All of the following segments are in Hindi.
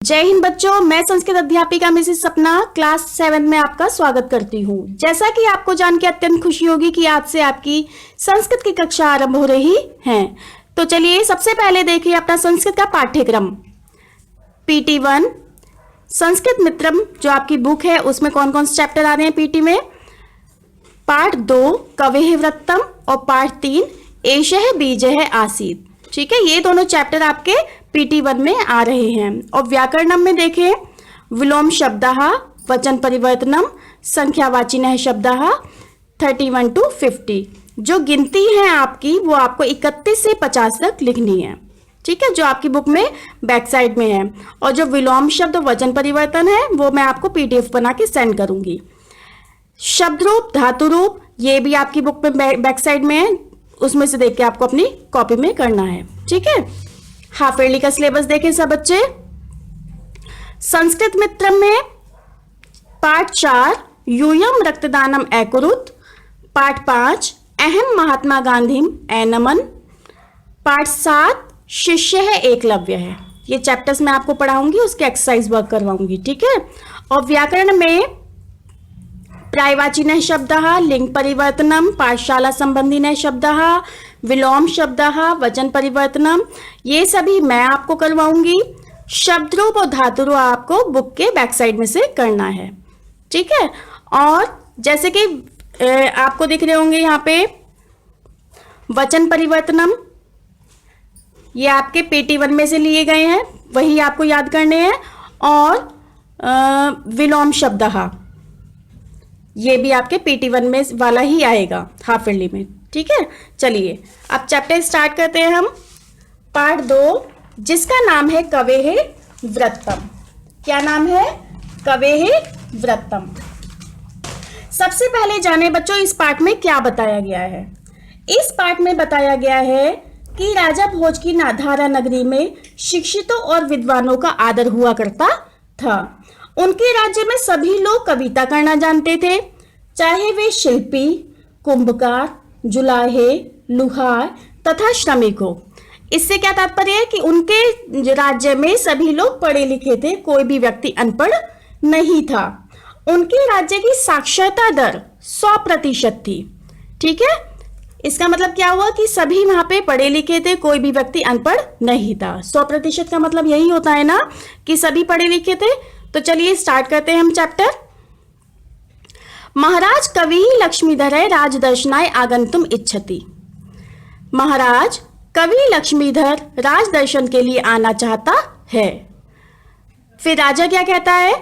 जय हिंद बच्चों, मैं संस्कृत अध्यापिका मिसेस सपना क्लास 7 में आपका स्वागत करती हूँ। जैसा कि आपको जान के अत्यंत खुशी होगी कि आज से आपकी संस्कृत की कक्षा आरंभ हो रही है। तो चलिए सबसे पहले देखिए अपना संस्कृत का पाठ्यक्रम PT1 संस्कृत मित्रम जो आपकी बुक है उसमें कौन कौन से चैप्टर आ रहे हैं PT में। पाठ 2 कवेः व्रतम और पाठ 3 एषः बीजः आसीत्। ठीक है, ये दोनों चैप्टर आपके PT1 में आ रहे हैं। और व्याकरणम में देखें विलोम शब्दः, वचन परिवर्तनम, संख्यावाचिनः शब्दः 31 to 50। जो गिनती है आपकी वो आपको 31 से 50 तक लिखनी है। ठीक है, जो आपकी बुक में बैक साइड में है। और जो विलोम शब्द वचन परिवर्तन है वो मैं आपको PDF बना के सेंड करूंगी। शब्द रूप, धातु रूप, ये भी आपकी बुक में बैक साइड में है, उसमें से देख के आपको अपनी कॉपी में करना है। ठीक है, हाफ ईयरली का सिलेबस देखें सब बच्चे। संस्कृत मित्र में पाठ 4 यूयम रक्तदानम अकुरुत, पाठ 5 अहम महात्मा गांधी एनमन, पाठ 7 शिष्य है एकलव्य है। ये चैप्टर्स मैं आपको पढ़ाऊंगी, उसके एक्सरसाइज वर्क करवाऊंगी। ठीक है, और व्याकरण में प्रायवाचिनः शब्दः, लिंग परिवर्तनम, पाठशाला संबंधिनः शब्दः, विलोम शब्दः, वचन परिवर्तनम, ये सभी मैं आपको करवाऊंगी। शब्द रूप और धातु रूप आपको बुक के बैक साइड में से करना है। ठीक है, और जैसे कि आपको दिख रहे होंगे यहाँ पे वचन परिवर्तनम, ये आपके PT1 में से लिए गए हैं, वही आपको याद करने हैं। और विलोम शब्दः ये भी आपके PT1 में वाला ही आएगा हाफ ईयरली में। ठीक है, चलिए अब चैप्टर स्टार्ट करते हैं हम। पाठ 2 जिसका नाम है कवेः व्रतम। क्या नाम है? कवेः व्रतम। सबसे पहले जाने बच्चों इस पाठ में क्या बताया गया है। इस पाठ में बताया गया है कि राजा भोज की धारा नगरी में शिक्षितों और विद्वानों का आदर हुआ करता था। उनके राज्य में सभी लोग कविता करना जानते थे, चाहे वे शिल्पी, कुंभकार, जुलाहे, लुहार तथा श्रमिक हो। इससे क्या तात्पर्य है कि उनके राज्य में सभी लोग पढ़े लिखे थे, कोई भी व्यक्ति अनपढ़ नहीं था। उनके राज्य की साक्षरता दर 100% थी। ठीक है, इसका मतलब क्या हुआ कि सभी वहां पे पढ़े लिखे थे, कोई भी व्यक्ति अनपढ़ नहीं था। 100% का मतलब यही होता है ना कि सभी पढ़े लिखे थे। तो चलिए स्टार्ट करते हैं हम चैप्टर। महाराज कवि लक्ष्मीधर राजदर्शनाय आगंतुम इच्छति। महाराज कवि लक्ष्मीधर राजदर्शन के लिए आना चाहता है। फिर राजा क्या कहता है?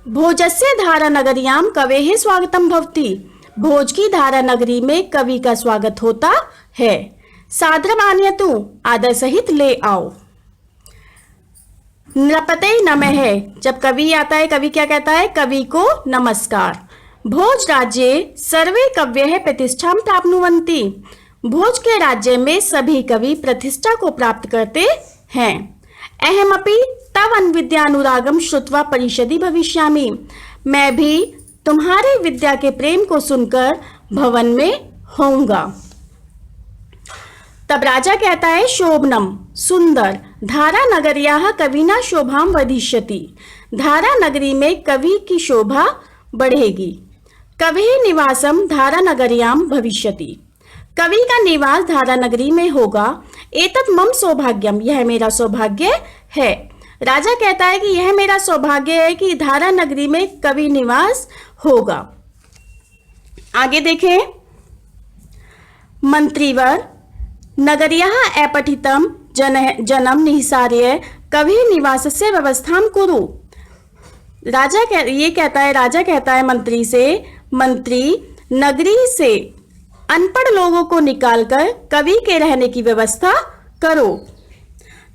भोजस्य धारा नगरियाम कवेः स्वागतम भवति। भोज की धारा नगरी में कवि का स्वागत होता है। सादरम आनयतु, आदर सहित ले आओ। नृपते नमः, जब कवि आता है कवि क्या कहता है? कवि को नमस्कार। भोज राज्ये सर्वे कवयः प्रतिष्ठा प्राप्नुवन्ति। भोज के राज्य में सभी कवि प्रतिष्ठा को प्राप्त करते हैं। अहमपि तव अन्विद्यानुरागम श्रुत्वा परिषदि भविष्यामि। मैं भी तुम्हारे विद्या के प्रेम को सुनकर भवन में होऊंगा। तब राजा कहता है शोभनम, सुंदर, धारा नगरियाः कविना शोभाम वर्धिष्यति। धारा नगरी में कवि की शोभा बढ़ेगी। कविः निवासम धारा नगरियाम भविष्यति। कवि का निवास धारा नगरी में होगा। एतत् मम सौभाग्यम, यह मेरा सौभाग्य है। राजा कहता है कि यह मेरा सौभाग्य है कि धारा नगरी में कवि निवास होगा। आगे देखें, मंत्रीवर नगर्याः अपठितम जनम निहिसार्य कवि निवासस्य व्यवस्थां कुरु। राजा कहता है मंत्री से, मंत्री नगरी से अनपढ़ लोगों को निकालकर कवि के रहने की व्यवस्था करो।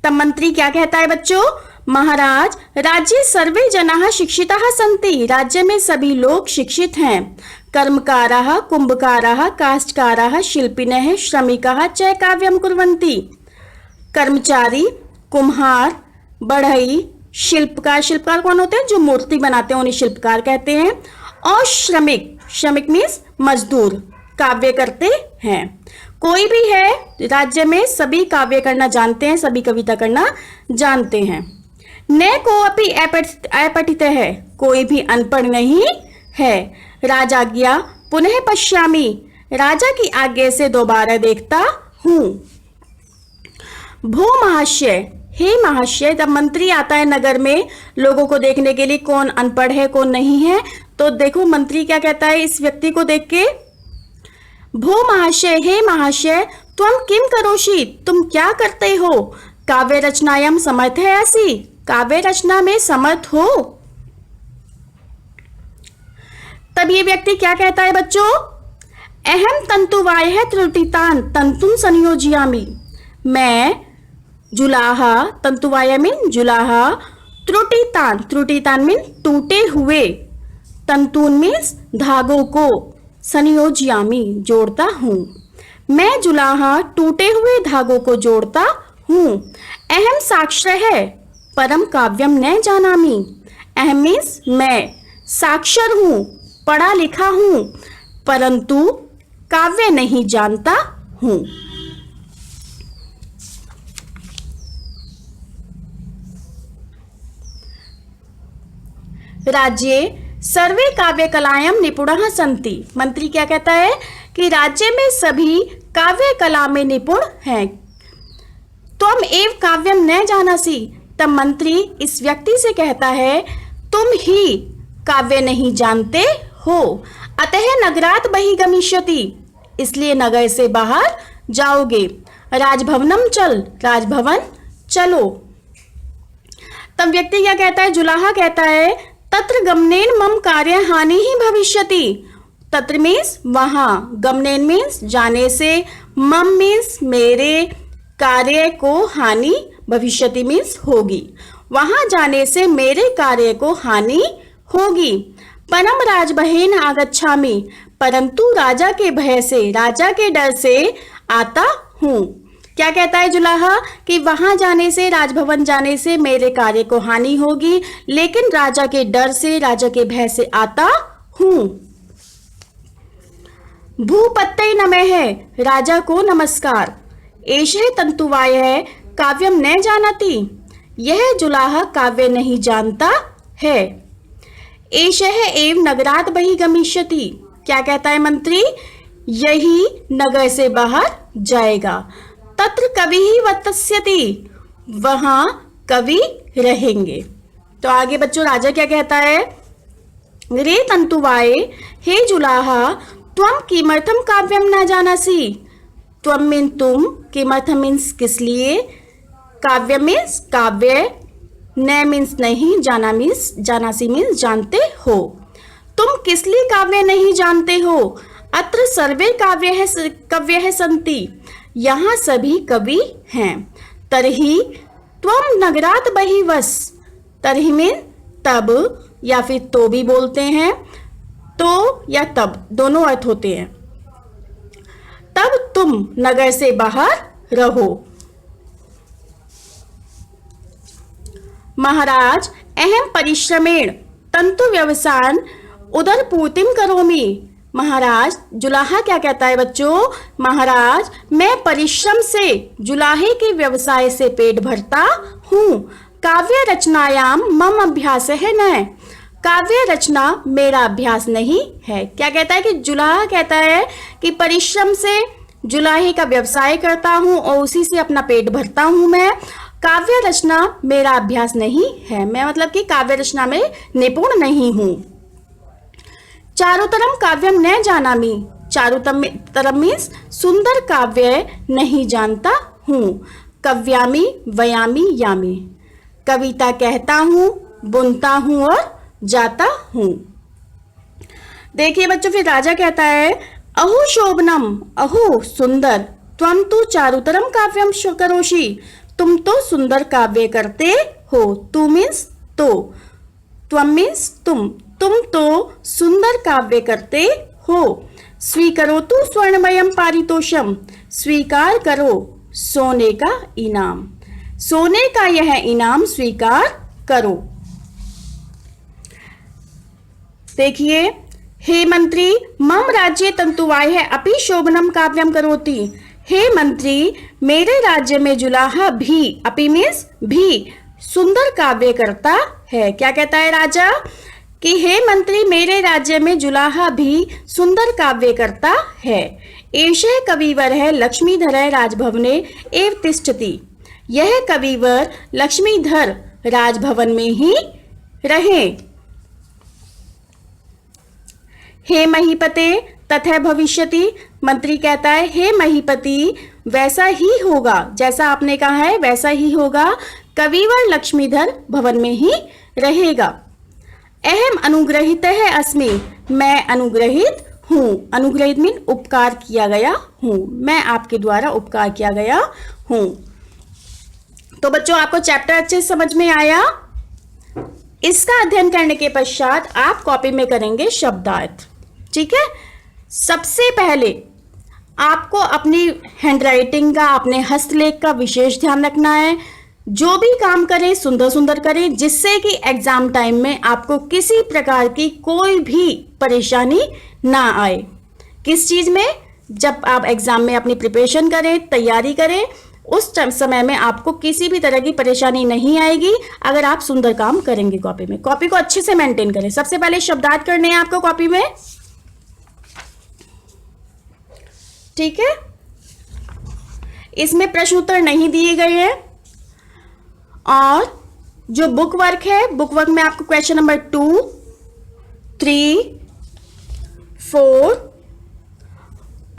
तब मंत्री क्या कहता है बच्चों? महाराज राज्ये सर्वे जनाः शिक्षिताः सन्ति। राज्य में सभी लोग शिक्षित हैं। कर्मकाराः, कुंभकाराः, काष्ठकाराः, शिल्पिनः, श्रमिकाः च काव्यं कुर्वन्ति। कर्मचारी, कुम्हार, बढ़ई, शिल्पकार कौन होते हैं? जो मूर्ति बनाते हैं उन्हें शिल्पकार कहते हैं। और श्रमिक मीन्स मजदूर, काव्य करते हैं। कोई भी है राज्य में सभी काव्य करना जानते हैं, सभी कविता करना जानते हैं। न कोऽपि अपठितः, कोई भी अनपढ़ नहीं है। राजाज्ञा पुनः पश्यामि, राजा की आज्ञा से दोबारा देखता हूँ। भो महाशय, हे महाशय, जब मंत्री आता है नगर में लोगों को देखने के लिए कौन अनपढ़ है कौन नहीं है, तो देखो मंत्री क्या कहता है इस व्यक्ति को देख के। भो महाशय, हे महाशय, त्वं किम करोषि, तुम क्या करते हो? काव्य रचनायाम समर्थ है, ऐसी काव्य रचना में समर्थ हो? तब ये व्यक्ति क्या कहता है बच्चों? अहम तंतुवायः त्रुटितान् तंतुं संयोजयामि, मैं जुलाहा, तंतुवाय मीन जुलाहा, त्रुटितान, त्रुटितान मीन टूटे हुए, तंतून मीन्स धागों को, संयोजयामि जोड़ता हूँ। मैं जुलाहा टूटे हुए धागों को जोड़ता हूँ। अहम साक्षर है परम काव्यम न जानामि, अहम मीन्स मैं, साक्षर हूँ पढ़ा लिखा हूँ परंतु काव्य नहीं जानता हूँ। राज्ये सर्वे काव्य कलायां निपुणः सन्ति, मंत्री क्या कहता है कि राज्य में सभी काव्य कला में निपुण हैं। त्वम एव काव्यम न जानासि, तब मंत्री इस व्यक्ति से कहता है तुम ही काव्य नहीं जानते हो, अतः नगरात् बहिः गमिष्यति, इसलिए नगर से बाहर जाओगे। राजभवनम चल, राजभवन चलो। तब व्यक्ति क्या कहता है, जुलाहा कहता है तत्र गमनेन मम कार्य हानि ही भविष्यति, तत्र मीन्स वहां, गमनेन मीन्स जाने से, मम मीन्स मेरे, कार्य को हानि, भविष्यति मीन्स होगी, वहां जाने से मेरे कार्य को हानि होगी। परम राजभयेन आगच्छामि, परंतु राजा के भय से, राजा के डर से आता हूँ। क्या कहता है जुलाहा कि वहां जाने से, राजभवन जाने से मेरे कार्य को हानि होगी, लेकिन राजा के डर से, राजा के भय से आता हूँ। भूपत्तये नमः, राजा को नमस्कार। एषः तंतुवायः काव्यम न जानाति, यह जुलाहा काव्य नहीं जानता है। एषः एव नगरात् बहिः गमिष्यति, क्या कहता है मंत्री, यही नगर से बाहर जाएगा। तत्र कविः वत्स्यति, वहां कवि रहेंगे। तो आगे बच्चों राजा क्या कहता है, रे तंतुवाय, हे जुलाहा, त्वं किमर्थम काव्यम न जानासि, त्वं मीन तुम, किमर्थम मीन्स किस लिए, काव्य मीन्स काव्य, न मीन्स नहीं, जाना मीन्स, जानासी मीन्स जानते हो। तुम किस लिए काव्य नहीं जानते हो? अत्र सर्वे काव्य है संति, यहाँ सभी कवि हैं। तरही त्वम नगरात् बहिः वस, तरही मीन तब, या फिर तो भी बोलते हैं, तो या तब दोनों अर्थ होते हैं। तब तुम नगर से बाहर रहो। महाराज अहम परिश्रमेण तंतु व्यवसान उदरपूर्तिम करोमि, महाराज, जुलाहा क्या कहता है बच्चों, महाराज मैं परिश्रम से, जुलाहे के व्यवसाय से पेट भरता हूँ। काव्य रचनायाम मम अभ्यास है न, काव्य रचना मेरा अभ्यास नहीं है। क्या कहता है कि जुलाहा कहता है कि परिश्रम से जुलाहे का व्यवसाय करता हूँ और उसी से अपना पेट भरता हूँ मैं, काव्य रचना मेरा अभ्यास नहीं है, मैं मतलब कि काव्य रचना में निपुण नहीं हूँ। चारुतरम काव्यम न जानामि, चारुतरम मीन्स सुंदर काव्य नहीं जानता हूँ। कव्यामि वयामि यामि, कविता कहता हूँ, बुनता हूँ और जाता हूँ। देखिए बच्चों फिर राजा कहता है अहो शोभनम, अहो सुंदर, त्वं तु चारुतरम काव्यम करोषि, तुम तो सुंदर काव्य करते हो। तू मीन्स तो, त्वं मीन्स तुम तो सुंदर काव्य करते हो। स्वीकरोतु स्वर्णमयम पारितोषम, स्वीकार करो सोने का इनाम, सोने का यह इनाम स्वीकार करो। देखिए हे मंत्री मम राज्ये तंतुवाय अपि शोभनम काव्यम करोति, हे मंत्री मेरे राज्य में जुलाहा भी, अपि मीन्स भी, सुंदर काव्य करता है। क्या कहता है राजा कि हे मंत्री, मेरे राज्य में जुलाहा भी सुंदर काव्य करता है। एषः कविवर है लक्ष्मीधर राजभवने एव तिष्ठति। यह कविवर लक्ष्मीधर राजभवन में ही रहे। हे महीपते तथा भविष्यति, मंत्री कहता है हे महीपति, वैसा ही होगा, जैसा आपने कहा है वैसा ही होगा। कविवर लक्ष्मीधर भवन में ही रहेगा। अहम अनुग्रहित है अस्मि, मैं अनुग्रहित हूँ। अनुग्रहित मीन उपकार किया गया हूँ, मैं आपके द्वारा उपकार किया गया हूँ। तो बच्चों, आपको चैप्टर अच्छे से समझ में आया। इसका अध्ययन करने के पश्चात आप कॉपी में करेंगे शब्दार्थ। ठीक है, सबसे पहले आपको अपनी हैंडराइटिंग का, अपने हस्तलेख का विशेष ध्यान रखना है। जो भी काम करें सुंदर सुंदर करें, जिससे कि एग्जाम टाइम में आपको किसी प्रकार की कोई भी परेशानी ना आए। किस चीज में? जब आप एग्जाम में अपनी प्रिपरेशन करें, तैयारी करें, उस समय में आपको किसी भी तरह की परेशानी नहीं आएगी अगर आप सुंदर काम करेंगे कॉपी में। कॉपी को अच्छे से मेंटेन करें। सबसे पहले शब्दार्थ करने हैं आपको कॉपी में। ठीक है, इसमें प्रश्न उत्तर नहीं दिए गए हैं। और जो बुक वर्क है, बुक वर्क में आपको क्वेश्चन नंबर 2, 3, 4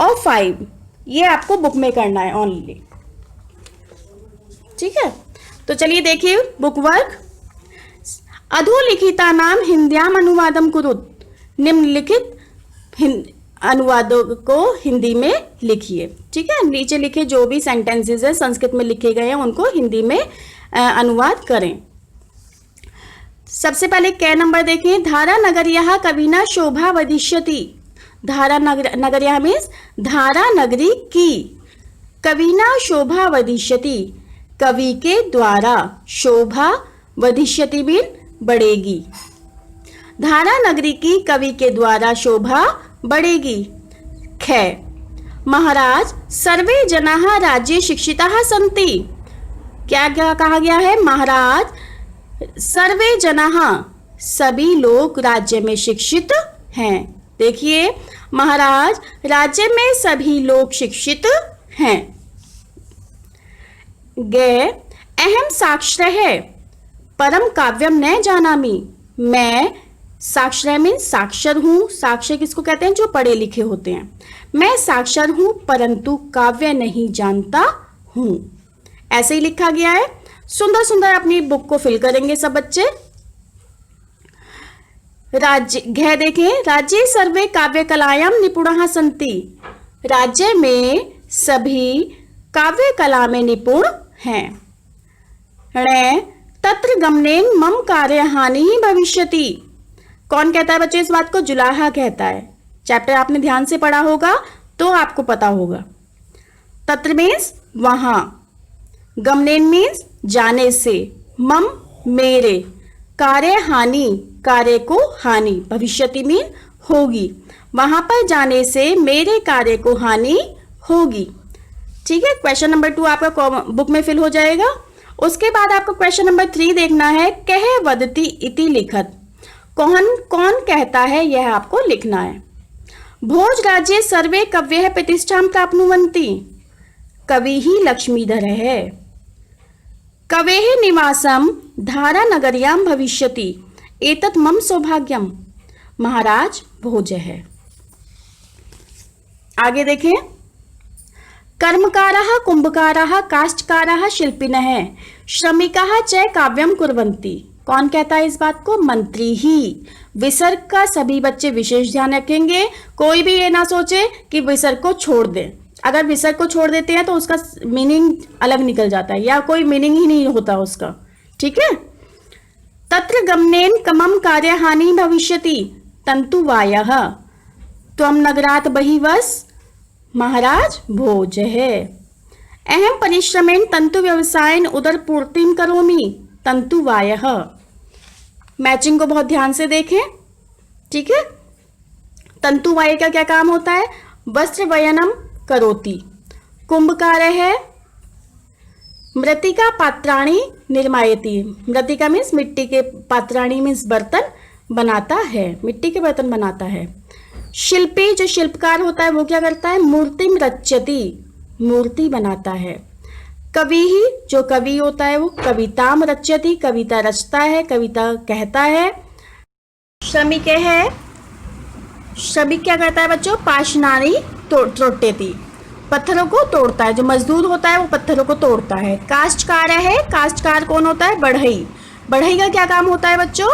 और 5 ये आपको बुक में करना है ओनली। ठीक है, तो चलिए देखिए बुक वर्क। अधोलिखिता नाम हिंद्याम अनुवादम कुरुत, निम्नलिखित अनुवादों को हिंदी में लिखिए। ठीक है, नीचे लिखे जो भी सेंटेंसेस है संस्कृत में लिखे गए हैं उनको हिंदी में अनुवाद करें। सबसे पहले कै नंबर देखें। धारा नगरिया कविना शोभा वदिष्यति। धारा नगरिया मीन्स धारा नगरी की, कविना शोभा वदिष्यति कवि के द्वारा, शोभा वधिष्यति मीन बढ़ेगी। धारा नगरी की कवि के द्वारा शोभा बढ़ेगी। ख महाराज सर्वे जनाः राज्ये शिक्षिताः सन्ति। क्या क्या कहा गया है? महाराज सर्वे जनाः सभी लोग राज्य में शिक्षित हैं। देखिए, महाराज राज्य में सभी लोग शिक्षित हैं। गे अहम साक्षर है परम काव्यम न जानामि। मैं साक्षर मीन साक्षर हूं। साक्षर किसको कहते हैं? जो पढ़े लिखे होते हैं। मैं साक्षर हूं परंतु काव्य नहीं जानता हूं। ऐसे ही लिखा गया है। सुंदर सुंदर अपनी बुक को फिल करेंगे सब बच्चे। राज्य घ देखें। राज्य सर्वे काव्य कलायाम निपुणाः सन्ति। राज्य में सभी काव्य कला में निपुण हैं। ण तत्र गमनेन मम कार्य हानि भविष्यति। कौन कहता है बच्चों इस बात को? जुलाहा कहता है। चैप्टर आपने ध्यान से पढ़ा होगा तो आपको पता होगा। तत्र मीन्स वहां, गमनेन मीन्स जाने से, मम मेरे, कार्य हानि कार्य को हानि, भविष्यति मीन होगी। वहां पर जाने से मेरे कार्य को हानि होगी। ठीक है, क्वेश्चन नंबर 2 आपका बुक में फिल हो जाएगा। उसके बाद आपको क्वेश्चन नंबर 3 देखना है। कह वदति इति लिखत। कौन कौन कहता है यह आपको लिखना है। भोज राज्ये सर्वे कवयः प्रतिष्ठां प्राप्नुवन्ति। कवि ही लक्ष्मीधर है। कवेः निवासम धारा नगर्याम भविष्यति। एतत् मम सौभाग्यम। महाराज भोज है। आगे देखें। कर्मकाराः कुंभकाराः काष्ठकाराः शिल्पिनः श्रमिकाः च काव्यम कुर्वन्ति। कौन कहता है इस बात को? मंत्री ही। विसर्ग का सभी बच्चे विशेष ध्यान रखेंगे। कोई भी ये ना सोचे कि विसर्ग को छोड़ दें। अगर विसर्ग को छोड़ देते हैं तो उसका मीनिंग अलग निकल जाता है या कोई मीनिंग ही नहीं होता उसका। ठीक है। तत्र गमनेन कमम कार्य हानि भविष्यति। तंतु वायः त्वम नगरात बहिवस। महाराज भोज है। अहम परिश्रमेण तंतु व्यवसायन उदर पूर्तिम करोमि। तंतु वायः। मैचिंग को बहुत ध्यान से देखें। ठीक है। तंतु वाय का क्या काम होता है? वस्त्र वयनम करोति। कुंभकार है मृत्तिका पात्राणि निर्मायति। मृत्तिका मीन्स मिट्टी के, पात्राणि मीन्स बर्तन बनाता है, मिट्टी के बर्तन बनाता है। शिल्पी जो शिल्पकार होता है वो क्या करता है? मूर्तिम रच्यति, मूर्ति बनाता है। कवि ही जो कवि होता है वो कविताम रच्यति, कविता रचता है, कविता कहता है। श्रमिक है, श्रमिक क्या करता है बच्चों? पाषाणानि त्रोट्यति, पत्थरों को तोड़ता है। जो मजदूर होता है वो पत्थरों को तोड़ता है। काष्ठकार है, काष्ठकार कौन होता है? बढ़ई। बढ़ई का क्या काम होता है बच्चों?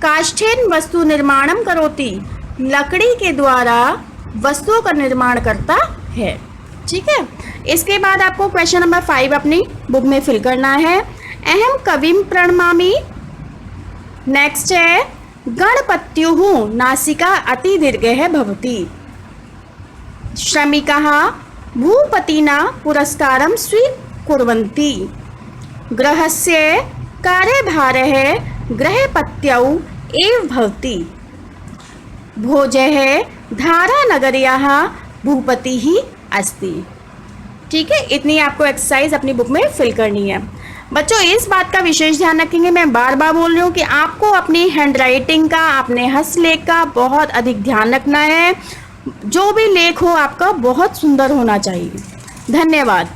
काष्ठेन वस्तु निर्माणम करोति, लकड़ी के द्वारा वस्तुओं का निर्माण करता है। ठीक है, इसके बाद आपको क्वेश्चन नंबर 5 अपनी बुक में फिल करना है। अहम कविम प्रणमामि। नेक्स्ट है गणपत्युः नासिका अति दीर्घः भवति। श्रमिकाः भूपतिना पुरस्कारं स्वीकुर्वन्ति। गृहस्य कार्यभारः गृहपत्यौ एव भवति। भोजः धारानगर्याः भूपतिः अस्ति। ठीक है, इतनी आपको एक्सरसाइज अपनी बुक में फिल करनी है। बच्चों इस बात का विशेष ध्यान रखेंगे, मैं बार बार बोल रही हूँ कि आपको अपनी हैंड राइटिंग का, अपने हस्तलेख का बहुत अधिक ध्यान रखना है। जो भी लेख हो आपका बहुत सुंदर होना चाहिए। धन्यवाद।